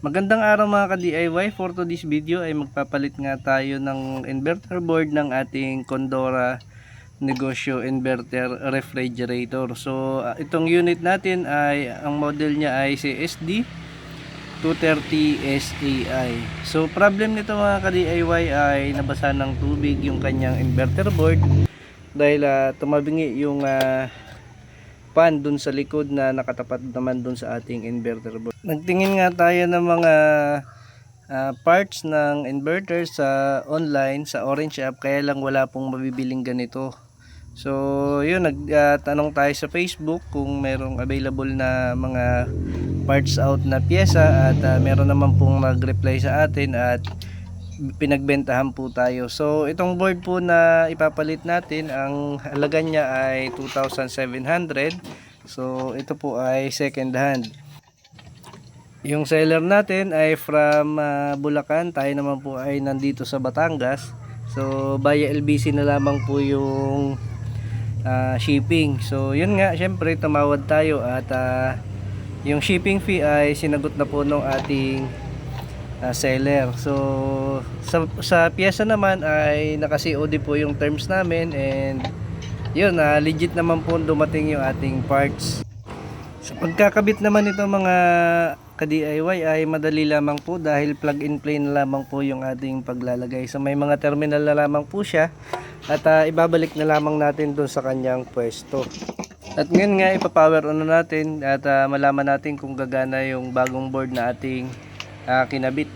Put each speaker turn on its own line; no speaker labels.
Magandang araw mga ka-DIY. For today's video ay magpapalit nga tayo ng inverter board ng ating Condora Negosyo Inverter Refrigerator. So itong unit natin ay ang model niya ay CSD 230 SAI. So problem nito mga ka-DIY ay nabasa ng tubig yung kanyang inverter board dahil tumabingi yung fan dun sa likod na nakatapat naman dun sa ating inverter board. Nagtingin nga tayo ng mga parts ng inverter sa online, sa Orange app, kaya lang wala pong mabibiling ganito. So yun, nagtanong tayo sa Facebook kung merong available na mga parts out na pyesa at meron naman pong nag-reply sa atin at pinagbentahan po tayo. So itong board po na ipapalit natin, ang halaga niya ay 2,700. So ito po ay second hand. Yung seller natin ay from Bulacan, tayo naman po ay nandito sa Batangas. So via LBC na lamang po yung shipping. So yun nga, syempre tumawad tayo at yung shipping fee ay sinagot na po ng ating seller. So sa pyesa naman ay naka-COD po yung terms namin, and yun, legit naman po dumating yung ating parts. Sa pagkakabit naman ito mga ka-DIY ay madali lamang po dahil plug and play na lamang po yung ating paglalagay. So may mga terminal na lamang po siya at ibabalik na lamang natin doon sa kanyang pwesto. At ngayon nga ipapower on na natin at malaman natin kung gagana yung bagong board na ating kinabit.